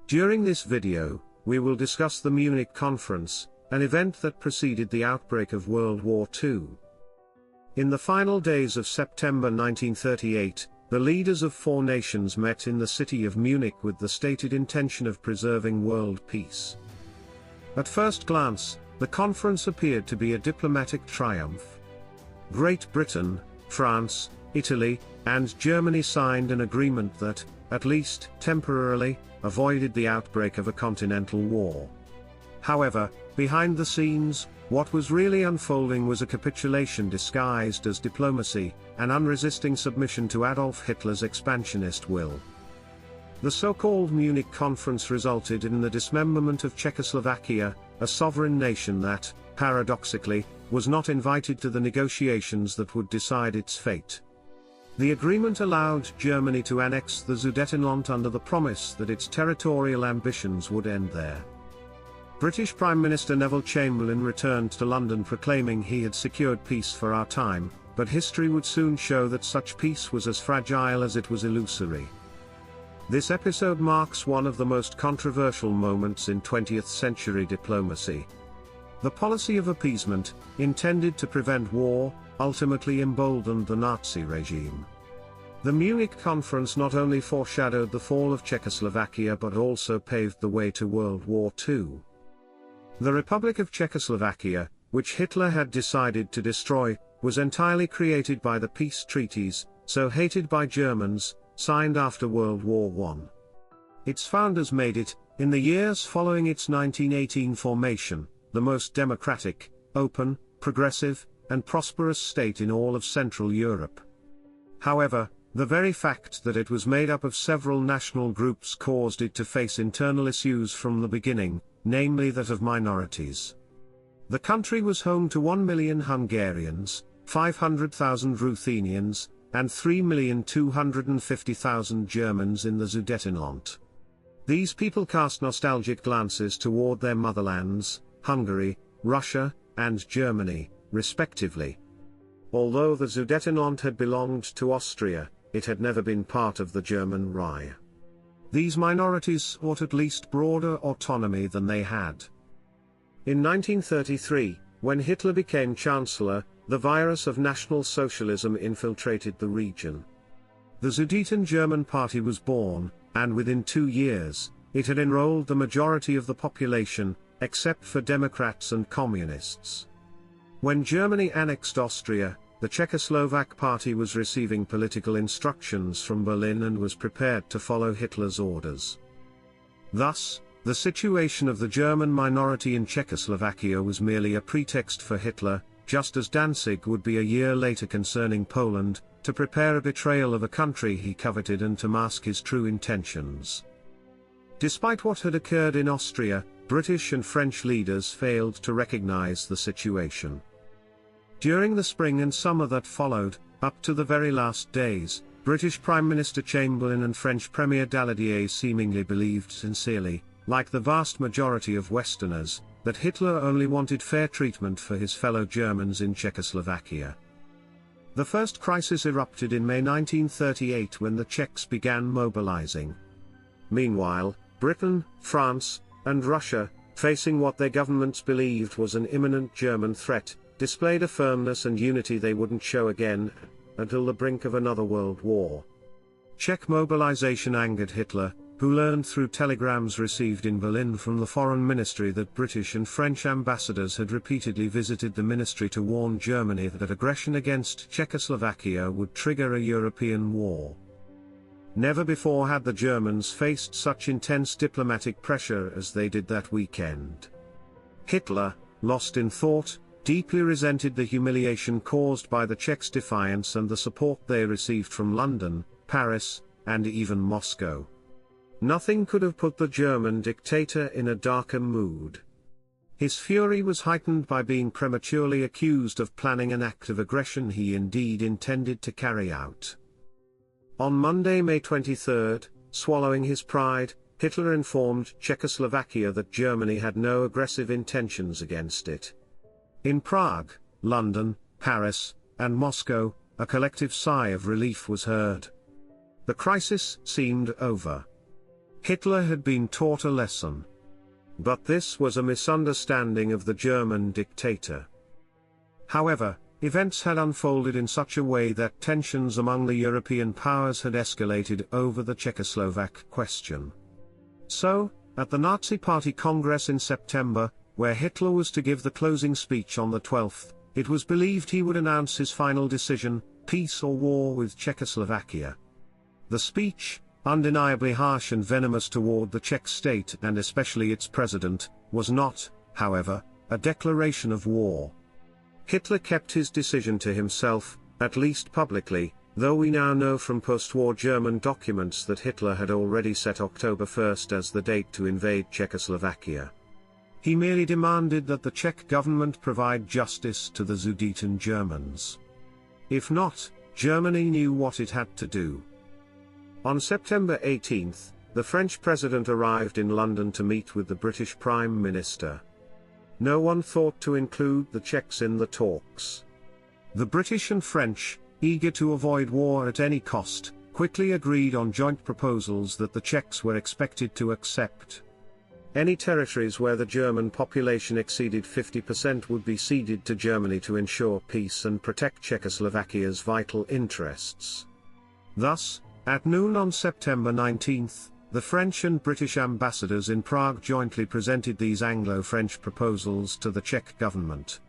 During this video, we will discuss the Munich Conference, an event that preceded the outbreak of World War II. In the final days of September 1938, the leaders of four nations met in the city of Munich with the stated intention of preserving world peace. At first glance, the conference appeared to be a diplomatic triumph. Great Britain, France, Italy, and Germany signed an agreement that, at least temporarily, avoided the outbreak of a continental war. However, behind the scenes, what was really unfolding was a capitulation disguised as diplomacy, an unresisting submission to Adolf Hitler's expansionist will. The so-called Munich Conference resulted in the dismemberment of Czechoslovakia, a sovereign nation that, paradoxically, was not invited to the negotiations that would decide its fate. The agreement allowed Germany to annex the Sudetenland under the promise that its territorial ambitions would end there. British Prime Minister Neville Chamberlain returned to London proclaiming he had secured peace for our time, but history would soon show that such peace was as fragile as it was illusory. This episode marks one of the most controversial moments in 20th century diplomacy. The policy of appeasement, intended to prevent war, ultimately emboldened the Nazi regime. The Munich Conference not only foreshadowed the fall of Czechoslovakia but also paved the way to World War II. The Republic of Czechoslovakia, which Hitler had decided to destroy, was entirely created by the peace treaties, so hated by Germans, signed after World War I. Its founders made it, in the years following its 1918 formation, the most democratic, open, progressive, and prosperous state in all of Central Europe. However, the very fact that it was made up of several national groups caused it to face internal issues from the beginning, namely that of minorities. The country was home to 1 million Hungarians, 500,000 Ruthenians, and 3,250,000 Germans in the Sudetenland. These people cast nostalgic glances toward their motherlands, Hungary, Russia, and Germany, respectively. Although the Sudetenland had belonged to Austria, it had never been part of the German Reich. These minorities sought at least broader autonomy than they had. In 1933, when Hitler became Chancellor, the virus of National Socialism infiltrated the region. The Sudeten German Party was born, and within 2 years, it had enrolled the majority of the population, except for Democrats and Communists. When Germany annexed Austria, the Czechoslovak Party was receiving political instructions from Berlin and was prepared to follow Hitler's orders. Thus, the situation of the German minority in Czechoslovakia was merely a pretext for Hitler, just as Danzig would be a year later concerning Poland, to prepare a betrayal of a country he coveted and to mask his true intentions. Despite what had occurred in Austria, British and French leaders failed to recognize the situation. During the spring and summer that followed, up to the very last days, British Prime Minister Chamberlain and French Premier Daladier seemingly believed sincerely, like the vast majority of Westerners, that Hitler only wanted fair treatment for his fellow Germans in Czechoslovakia. The first crisis erupted in May 1938 when the Czechs began mobilizing. Meanwhile, Britain, France, and Russia, facing what their governments believed was an imminent German threat, displayed a firmness and unity they wouldn't show again, until the brink of another world war. Czech mobilization angered Hitler, who learned through telegrams received in Berlin from the Foreign Ministry that British and French ambassadors had repeatedly visited the ministry to warn Germany that aggression against Czechoslovakia would trigger a European war. Never before had the Germans faced such intense diplomatic pressure as they did that weekend. Hitler, lost in thought, deeply resented the humiliation caused by the Czechs' defiance and the support they received from London, Paris, and even Moscow. Nothing could have put the German dictator in a darker mood. His fury was heightened by being prematurely accused of planning an act of aggression he indeed intended to carry out. On Monday, May 23, swallowing his pride, Hitler informed Czechoslovakia that Germany had no aggressive intentions against it. In Prague, London, Paris, and Moscow, a collective sigh of relief was heard. The crisis seemed over. Hitler had been taught a lesson. But this was a misunderstanding of the German dictator. However, events had unfolded in such a way that tensions among the European powers had escalated over the Czechoslovak question. So, at the Nazi Party Congress in September, where Hitler was to give the closing speech on the 12th, it was believed he would announce his final decision, peace or war with Czechoslovakia. The speech, undeniably harsh and venomous toward the Czech state and especially its president, was not, however, a declaration of war. Hitler kept his decision to himself, at least publicly, though we now know from post-war German documents that Hitler had already set October 1st as the date to invade Czechoslovakia. He merely demanded that the Czech government provide justice to the Sudeten Germans. If not, Germany knew what it had to do. On September 18, the French president arrived in London to meet with the British Prime Minister. No one thought to include the Czechs in the talks. The British and French, eager to avoid war at any cost, quickly agreed on joint proposals that the Czechs were expected to accept. Any territories where the German population exceeded 50% would be ceded to Germany to ensure peace and protect Czechoslovakia's vital interests. Thus, at noon on September 19, the French and British ambassadors in Prague jointly presented these Anglo-French proposals to the Czech government.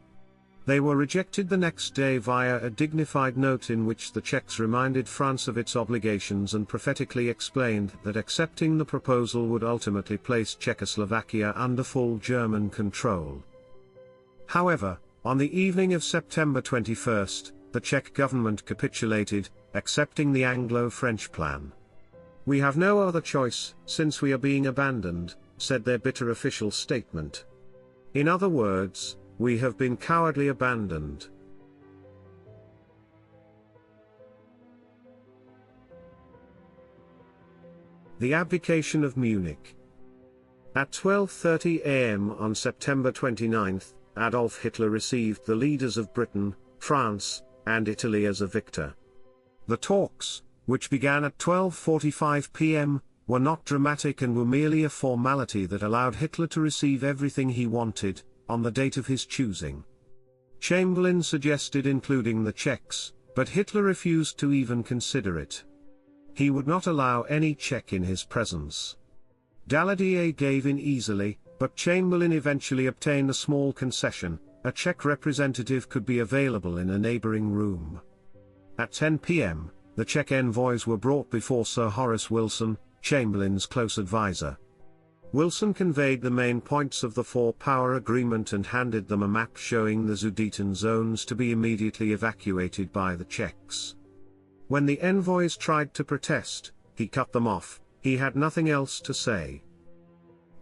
They were rejected the next day via a dignified note in which the Czechs reminded France of its obligations and prophetically explained that accepting the proposal would ultimately place Czechoslovakia under full German control. However, on the evening of September 21, the Czech government capitulated, accepting the Anglo-French plan. "We have no other choice, since we are being abandoned," said their bitter official statement. In other words, "We have been cowardly abandoned." The abdication of Munich. At 12:30 a.m. on September 29, Adolf Hitler received the leaders of Britain, France, and Italy as a victor. The talks, which began at 12:45 p.m., were not dramatic and were merely a formality that allowed Hitler to receive everything he wanted, on the date of his choosing. Chamberlain suggested including the Czechs, but Hitler refused to even consider it. He would not allow any Czech in his presence. Daladier gave in easily, but Chamberlain eventually obtained a small concession: a Czech representative could be available in a neighboring room. At 10 p.m., the Czech envoys were brought before Sir Horace Wilson, Chamberlain's close advisor. Wilson conveyed the main points of the four-power agreement and handed them a map showing the Sudeten zones to be immediately evacuated by the Czechs. When the envoys tried to protest, he cut them off. He had nothing else to say.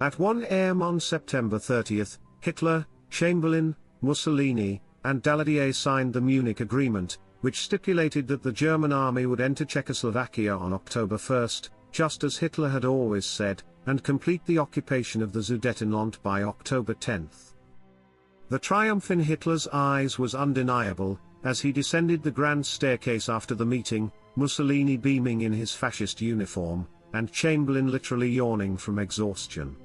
At 1 a.m. on September 30, Hitler, Chamberlain, Mussolini, and Daladier signed the Munich Agreement, which stipulated that the German army would enter Czechoslovakia on October 1, just as Hitler had always said, and complete the occupation of the Sudetenland by October 10. The triumph in Hitler's eyes was undeniable, as he descended the grand staircase after the meeting, Mussolini beaming in his fascist uniform, and Chamberlain literally yawning from exhaustion.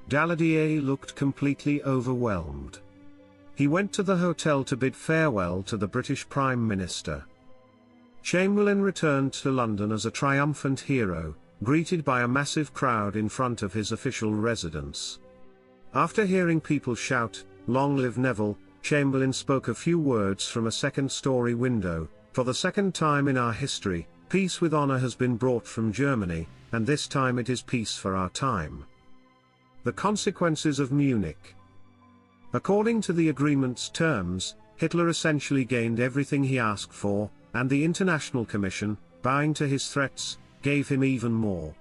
Daladier looked completely overwhelmed. He went to the hotel to bid farewell to the British Prime Minister. Chamberlain returned to London as a triumphant hero, greeted by a massive crowd in front of his official residence. After hearing people shout, "Long live Neville," Chamberlain spoke a few words from a second-story window. "For the second time in our history, peace with honor has been brought from Germany, and this time it is peace for our time." The consequences of Munich. According to the agreement's terms, Hitler essentially gained everything he asked for, and the International Commission, bowing to his threats, gave him even more.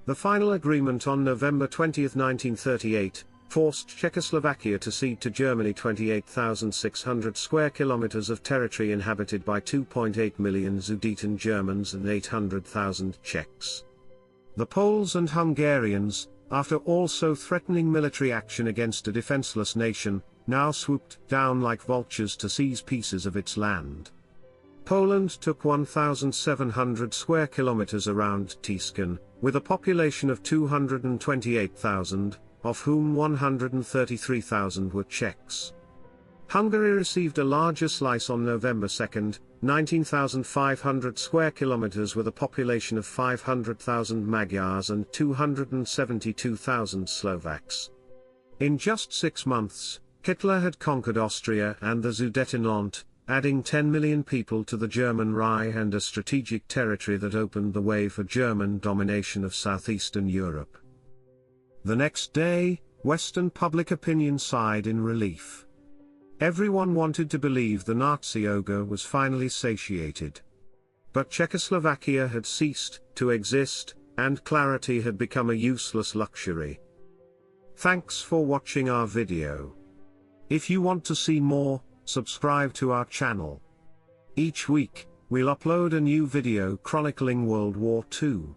The final agreement on November 20, 1938, forced Czechoslovakia to cede to Germany 28,600 square kilometers of territory inhabited by 2.8 million Sudeten Germans and 800,000 Czechs. The Poles and Hungarians, after also threatening military action against a defenseless nation, now swooped down like vultures to seize pieces of its land. Poland took 1,700 square kilometers around Tiskon, with a population of 228,000, of whom 133,000 were Czechs. Hungary received a larger slice on November 2, 19,500 square kilometers with a population of 500,000 Magyars and 272,000 Slovaks. In just 6 months, Hitler had conquered Austria and the Sudetenland, adding 10 million people to the German Reich and a strategic territory that opened the way for German domination of southeastern Europe. The next day, Western public opinion sighed in relief. Everyone wanted to believe the Nazi ogre was finally satiated. But Czechoslovakia had ceased to exist, and clarity had become a useless luxury. Thanks for watching our video. If you want to see more, subscribe to our channel. Each week, we'll upload a new video chronicling World War II.